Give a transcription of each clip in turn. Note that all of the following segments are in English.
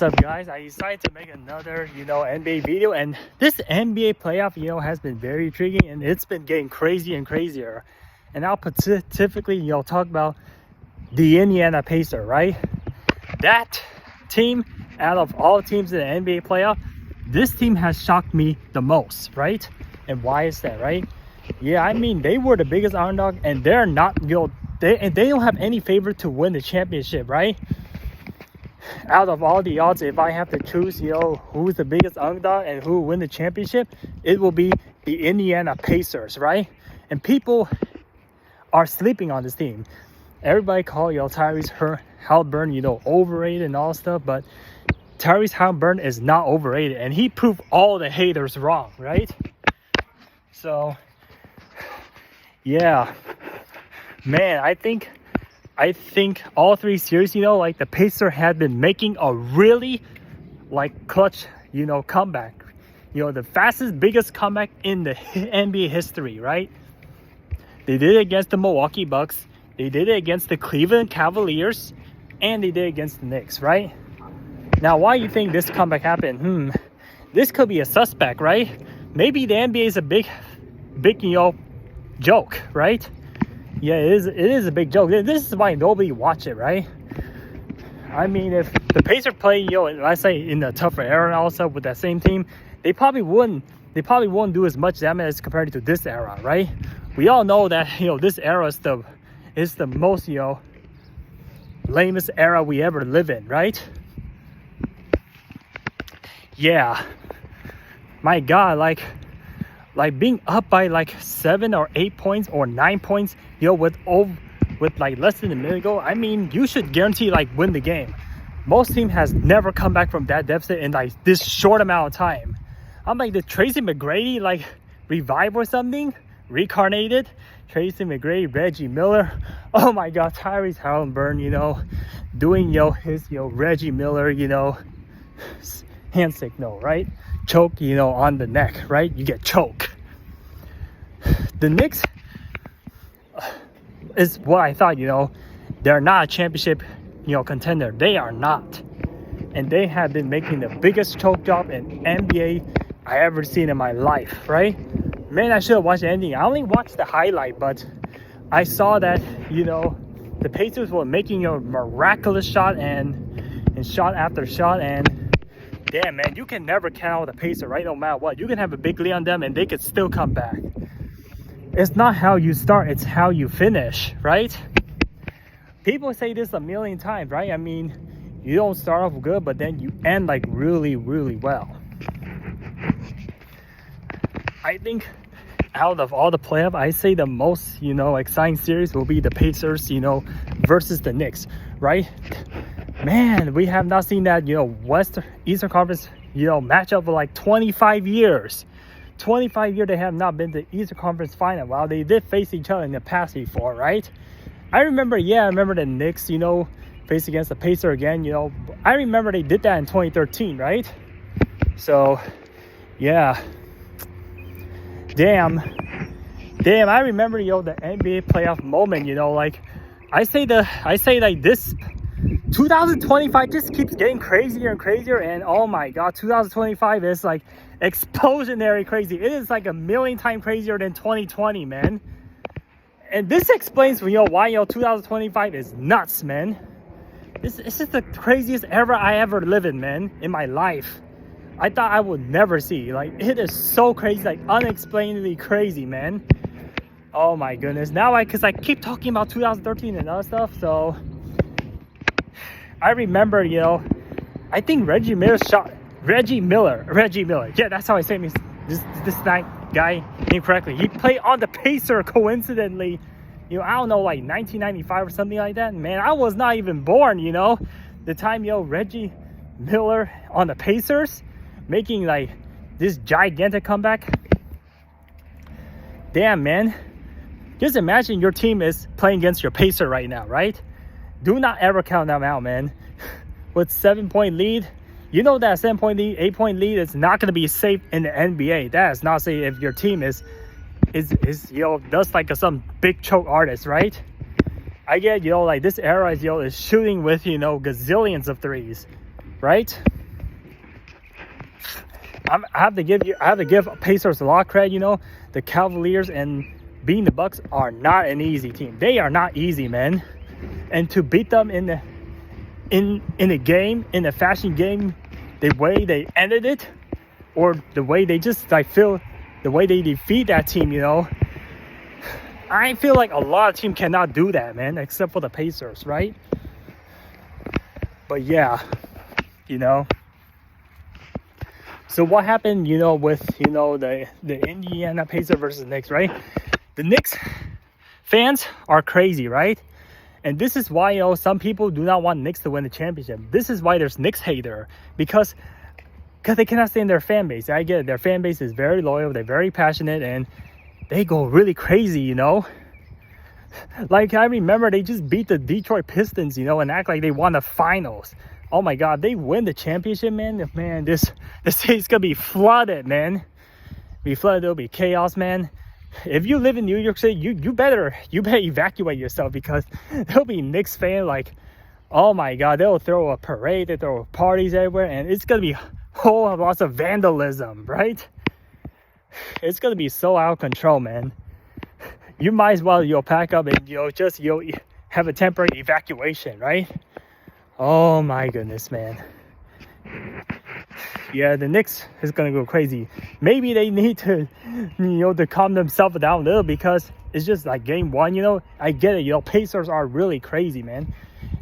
What's up, guys? I decided to make another NBA video, and this NBA playoff has been very intriguing, and it's been getting crazier and crazier. And I'll specifically talk about the Indiana Pacers, right? That team, out of all teams in the NBA playoff, this team has shocked me the most, right? And why is that, right? Yeah, I mean, they were the biggest underdog, and they're not they don't have any favorite to win the championship, right? Out of all the odds, if I have to choose, who's the biggest underdog and who will win the championship, it will be the Indiana Pacers, right? And people are sleeping on this team. Everybody call Tyrese Halliburton, overrated and all stuff, but Tyrese Halliburton is not overrated, and he proved all the haters wrong, right? So, yeah, man, I think all three series, like the Pacers had been making a really clutch, comeback. The fastest, biggest comeback in the NBA history, right? They did it against the Milwaukee Bucks. They did it against the Cleveland Cavaliers, and they did it against the Knicks, right? Now, why do you think this comeback happened? This could be a suspect, right? Maybe the NBA is a big, joke, right? Yeah, it is a big joke. This is why nobody watch it, right? I mean, if the Pacers play, let's say in the tougher era and all stuff with that same team, they probably wouldn't do as much damage as compared to this era, right? We all know that this era is the most lamest era we ever live in, right? Yeah, my God, like being up by 7 or 8 points or 9 points, with less than a minute ago. I mean, you should guarantee win the game. Most team has never come back from that deficit in this short amount of time. I'm like the Tracy McGrady revive or something, reincarnated. Tracy McGrady, Reggie Miller. Oh my God, Tyrese Halliburton, doing his Reggie Miller hand signal, right? Choke, on the neck, right? You get choke. The Knicks is what I thought, they're not a championship, contender. They are not. And they have been making the biggest choke job in NBA I ever seen in my life, right? Man, I should have watched the ending. I only watched the highlight, but I saw that, the Pacers were making a miraculous shot and shot after shot, and damn, man, you can never count out the Pacers, right? No matter what. You can have a big lead on them and they could still come back. It's not how you start, it's how you finish, right? People say this a million times, right? I mean, you don't start off good, but then you end really, really well. I think out of all the playoffs, I say the most, exciting series will be the Pacers, versus the Knicks, right? Man, we have not seen that, Eastern Conference, matchup for 25 years. 25 years they have not been to the Eastern Conference Final. While they did face each other in the past before, right? I remember the Knicks, face against the Pacers again, I remember they did that in 2013, right? So, yeah. Damn, I remember, the NBA playoff moment, I say this 2025 just keeps getting crazier and crazier, and oh my God, 2025 is explosionary crazy. It is a million times crazier than 2020, man. And this explains why 2025 is nuts, man. This is the craziest era I ever lived in, man, in my life. I thought I would never see. It is so crazy, unexplainably crazy, man. Oh my goodness. Now because I keep talking about 2013 and other stuff, so I remember, I think Reggie Miller. Yeah, that's how I say this guy name correctly. He played on the Pacers coincidentally, I don't know, 1995 or something like that. Man, I was not even born, the time, Reggie Miller on the Pacers making this gigantic comeback. Damn, man. Just imagine your team is playing against your Pacers right now, right? Do not ever count them out, man. With 7-point lead, that 7-point lead, 8-point lead is not going to be safe in the NBA. That is not safe if your team is does some big choke artist, right? I get, this era is shooting with, gazillions of threes. right? I have to give Pacers a lot of credit. You know, the Cavaliers and beating the Bucks are not an easy team. They are not easy, man. And to beat them in a game, in a fashion game, the way they ended it, or the way they just feel, the way they defeat that team, you know, I feel like a lot of teams cannot do that, man, except for the Pacers, right? But yeah, you know. So what happened, you know, with, you know, the Indiana Pacers versus Knicks, right? The Knicks fans are crazy, right? And this is why, you know, some people do not want Knicks to win the championship. This is why there's Knicks hater, because they cannot stand their fan base. I get it. Their fan base is very loyal. They're very passionate, and they go really crazy, you know. Like, I remember they just beat the Detroit Pistons, you know, and act like they won the finals. Oh my God, they win the championship, man. Man, this city's gonna be flooded, man. Be flooded. There'll be chaos, man. If you live in New York City, you better evacuate yourself, because there'll be Knicks fans like, oh my God, they'll throw a parade, they throw parties everywhere, and it's gonna be whole lots of vandalism, right? It's gonna be so out of control, man. You might as well pack up and just have a temporary evacuation, right? Oh my goodness, man. Yeah, the Knicks is gonna go crazy. Maybe they need to, to calm themselves down a little, because it's just like game one, you know. I get it, Pacers are really crazy, man.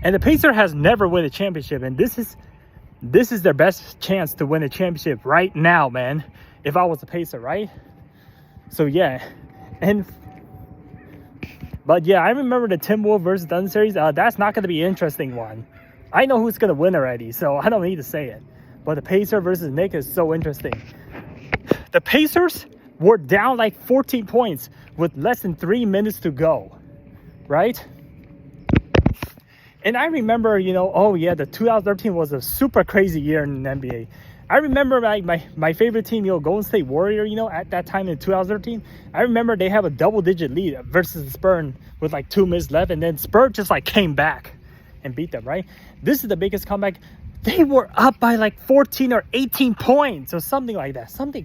And the Pacers has never won a championship, and this is their best chance to win a championship right now, man. If I was a Pacer, right? So yeah, but yeah, I remember the Timberwolves versus Thunder series. That's not gonna be an interesting one. I know who's gonna win already, so I don't need to say it. But the Pacers versus Knicks is so interesting. The Pacers were down like 14 points with less than 3 minutes to go, right? And I remember, oh yeah, the 2013 was a super crazy year in the NBA. I remember my favorite team, Golden State Warrior, at that time in 2013. I remember they have a double-digit lead versus the Spurs with like 2 minutes left, and then Spurs just like came back and beat them, right? This is the biggest comeback. They were up by like 14 or 18 points or something like that. Something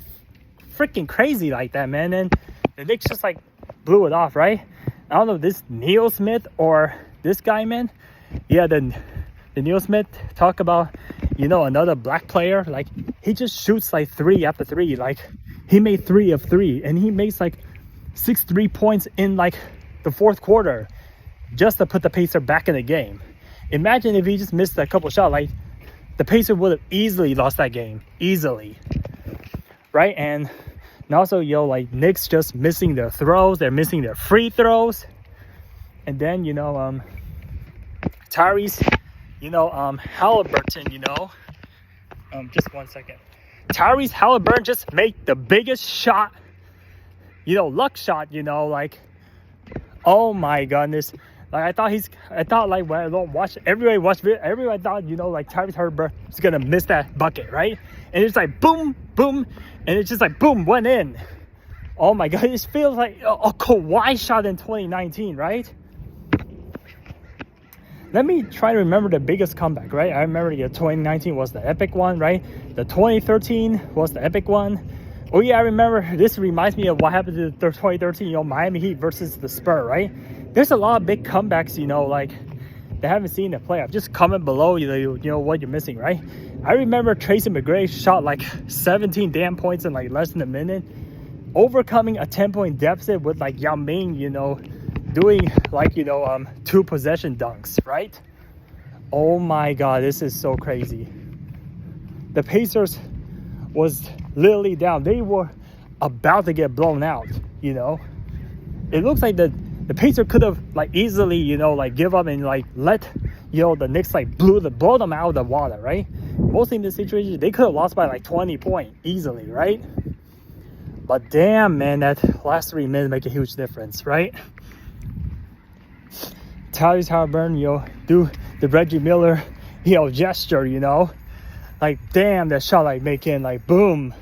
freaking crazy like that, man. And the Knicks just like blew it off, right? I don't know if this Neil Smith or this guy, man. Yeah, the Neil Smith talk about, another black player. Like, he just shoots like 3 after 3. Like, he made 3 of 3. And he makes like 6 3-points in like the fourth quarter just to put the Pacers back in the game. Imagine if he just missed a couple shots. Like, the Pacers would have easily lost that game. Easily. Right? And also, like, Knicks just missing their throws. They're missing their free throws. And then, Tyrese, Halliburton, just 1 second. Tyrese Halliburton just made the biggest shot, luck shot, like, oh my goodness. Like, everybody thought, like, Tyrese Halliburton was gonna miss that bucket, right? And it's like boom, boom, and it's just like boom, went in. Oh my God, it feels like a Kawhi shot in 2019, right? Let me try to remember the biggest comeback, right? I remember the 2019 was the epic one, right? The 2013 was the epic one. Oh yeah, I remember. This reminds me of what happened to the 2013, Miami Heat versus the Spurs, right? There's a lot of big comebacks, like, they haven't seen the playoff. Just comment below, what you're missing, right? I remember Tracy McGrady shot like 17 damn points in like less than a minute, overcoming a 10-point deficit with like Yao Ming, doing like 2 possession dunks, right? Oh my God, this is so crazy. The Pacers was literally down. They were about to get blown out. It looks like the Pacers could have like easily like give up and like let the Knicks like blow them out of the water, right? Mostly in this situation they could have lost by like 20 points easily, right? But damn, man, that last 3 minutes make a huge difference, right? Tyrese Halliburton, do the Reggie Miller, gesture, like, damn, that shot like making like boom.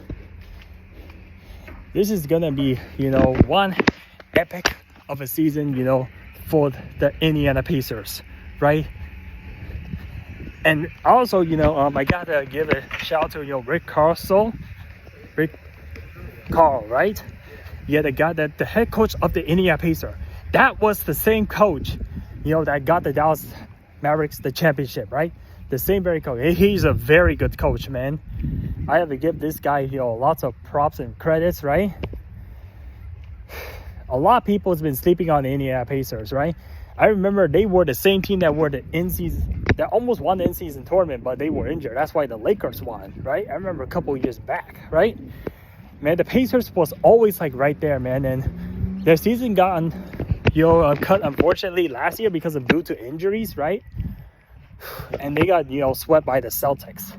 This is gonna be, one epic of a season, for the Indiana Pacers, right? And also, I gotta give a shout out to Rick Carl, right? Yeah, the guy that the head coach of the Indiana Pacers. That was the same coach, that got the Dallas Mavericks the championship, right? The same very coach. He's a very good coach, man. I have to give this guy, lots of props and credits, right? A lot of people has been sleeping on the Indiana Pacers, right? I remember they were the same team that were the in-season, that almost won the in-season tournament, but they were injured. That's why the Lakers won, right? I remember a couple years back, right? Man, the Pacers was always like right there, man. And their season got cut unfortunately last year because of due to injuries, right? And they got swept by the Celtics.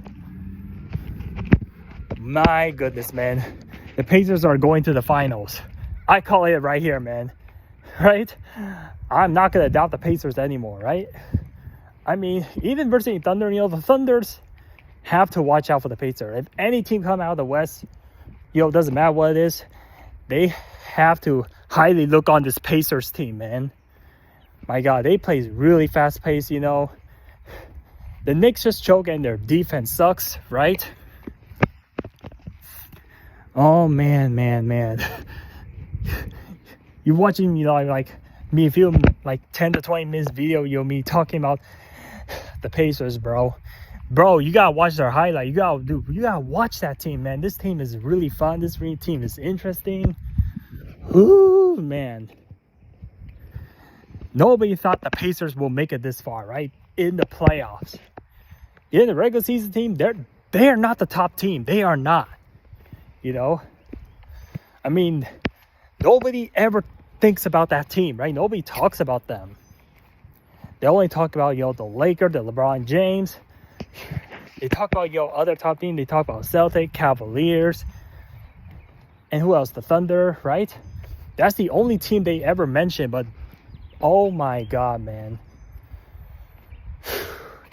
My goodness, man. The Pacers are going to the finals. I call it right here, man. Right? I'm not going to doubt the Pacers anymore, right? I mean, even versus the Thunder, the Thunders have to watch out for the Pacers. If any team come out of the West, doesn't matter what it is, they have to highly look on this Pacers team, man. My God, they play really fast pace, The Knicks just choke and their defense sucks, right? Oh, man. You're watching, like me film like 10 to 20 minutes video, me talking about the Pacers, bro. Bro, you gotta watch their highlight. You gotta watch that team, man. This team is really fun. This team is interesting. Ooh, man. Nobody thought the Pacers will make it this far, right? In the playoffs. In the regular season team, they are not the top team. They are not. I mean, nobody ever thinks about that team, right? Nobody talks about them. They only talk about, the Lakers, the LeBron James. They talk about, other top team. They talk about Celtics, Cavaliers. And who else? The Thunder, right? That's the only team they ever mention. But, oh my God, man.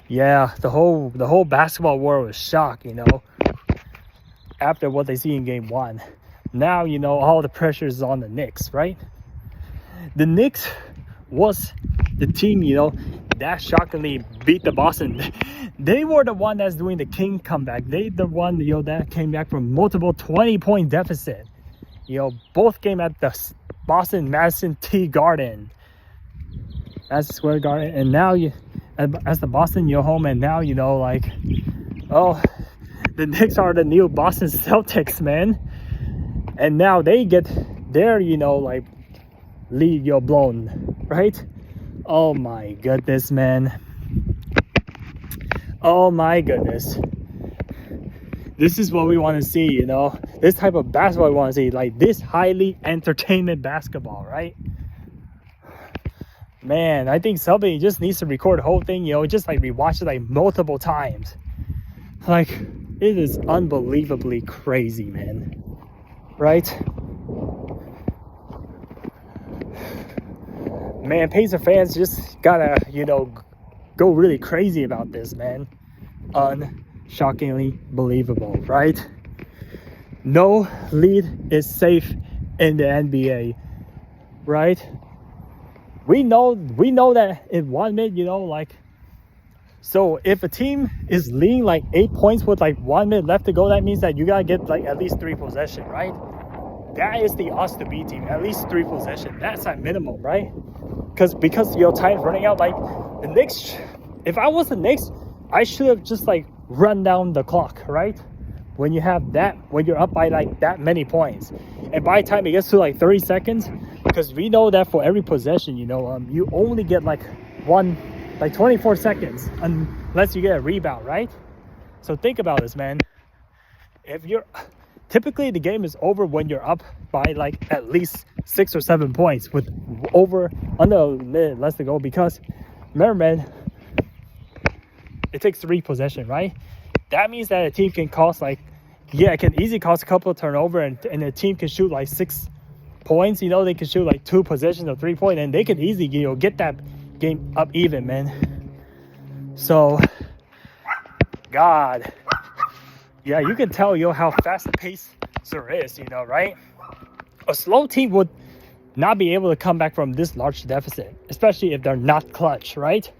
Yeah, the whole basketball world was shocked, after what they see in game 1. Now, all the pressure is on the Knicks, right? The Knicks was the team, that shockingly beat the Boston. They were the one that's doing the king comeback. They the one, that came back from multiple 20-point deficit. Both came at the Boston Madison T Garden. Madison Square Garden. And now, as the Boston, home. And now, the Knicks are the new Boston Celtics, man. And now they get their, lead, blown, right? Oh my goodness, man. Oh my goodness. This is what we want to see, This type of basketball we want to see. Like this highly entertainment basketball, right? Man, I think somebody just needs to record the whole thing, just like rewatch it like multiple times. Like, it is unbelievably crazy, man. Right? Man, Pacer fans just gotta, go really crazy about this, man. Unshockingly believable, right? No lead is safe in the NBA, right? We know that in 1 minute, so if a team is leading like 8 points with like 1 minute left to go, that means that you gotta get like at least 3 possessions, right? That is the us to beat team, at least 3 possessions. That's at minimum, right? Because your time is running out. Like the Knicks, if I was the Knicks, I should have just like run down the clock, right? When you're up by like that many points, and by the time it gets to like 30 seconds, because we know that for every possession, you only get like 24 seconds unless you get a rebound, right? So think about this, man. Typically the game is over when you're up by like at least 6 or 7 points with under a minute less to go, because remember, man, it takes 3 possessions, right? That means that a team can cost it can easily cost a couple of turnovers, and a team can shoot like 6 points. They can shoot like 2 possessions of 3 points, and they can easily get that game up even, man. So, God, yeah, you can tell how fast the pacer is, right? A slow team would not be able to come back from this large deficit, especially if they're not clutch, right?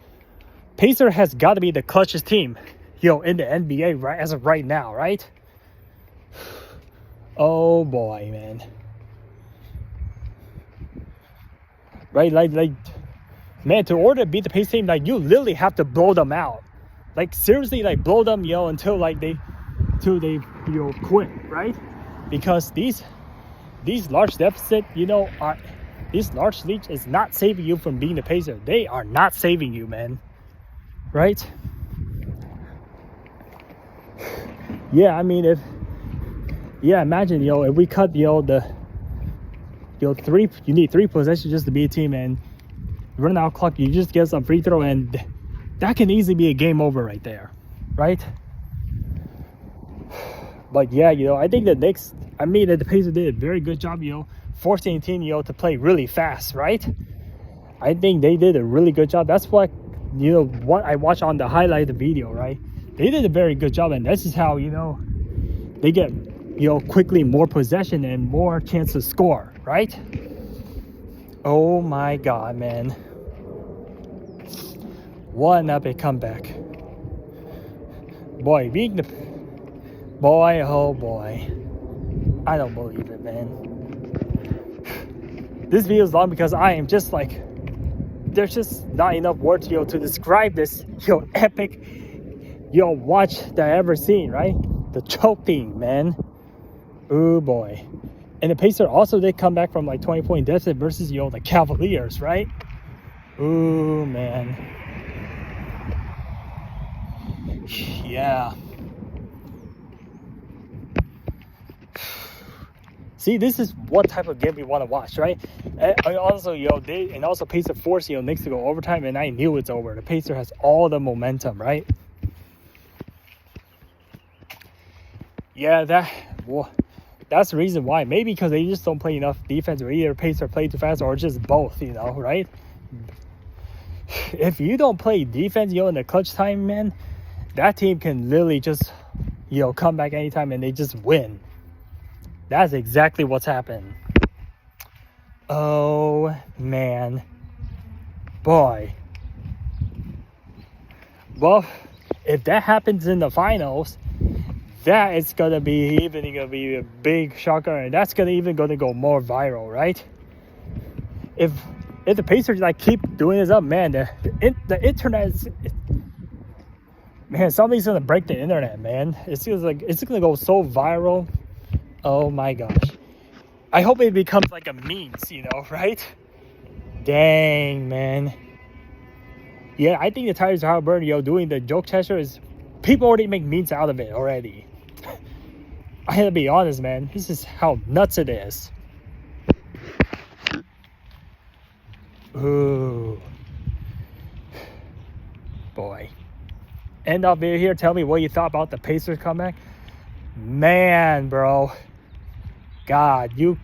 Pacer has got to be the clutchest team, in the NBA right as of right now, right? Oh boy, man. Right, like, man, to order to beat the Pacer team, like, you literally have to blow them out. Like, seriously, like, blow them, until they quit, right? Because these large deficit, these large leads is not saving you from being the Pacer. They are not saving you, man. Right? Yeah, I mean, imagine, if we cut, you need 3 possessions just to be a team, and run out clock, you just get some free throw, and that can easily be a game over right there, right? But yeah, I think the Knicks, the Pacers did a very good job, forcing the team, to play really fast, right? I think they did a really good job. That's what, what I watched on the highlight video, right? They did a very good job, and this is how, they get, quickly more possession and more chance to score, right? Oh my God, man. What an epic comeback. Boy, oh boy. I don't believe it, man. This video is long because I am just like, there's just not enough words, to describe this, epic, watch that I ever seen, right? The choke thing, man. Oh boy. And the Pacers also did come back from like 20-point deficit versus, the Cavaliers, right? Oh man. Yeah. See, this is what type of game we want to watch, right? And also, also Pacers force, Knicks to go overtime, and I knew it's over. The Pacers has all the momentum, right? Yeah, that's the reason why. Maybe because they just don't play enough defense, or either Pacers play too fast, or just both, right? If you don't play defense, in the clutch time, man, that team can literally just, come back anytime and they just win. That's exactly what's happened. Oh, man. Boy. Well, if that happens in the finals, that is going to be a big shocker, and that's going to go more viral, right? If the Pacers keep doing this up, man, the internet is, man, somebody's going to break the internet, man. It feels like it's going to go so viral. Oh my gosh. I hope it becomes like a meme, right? Dang, man. Yeah, I think the Tyrese Haliburton, doing the joke tester is, people already make memes out of it already. I had to be honest, man. This is how nuts it is. Ooh. Boy. End of video here. Tell me what you thought about the Pacers comeback. Man, bro. God, you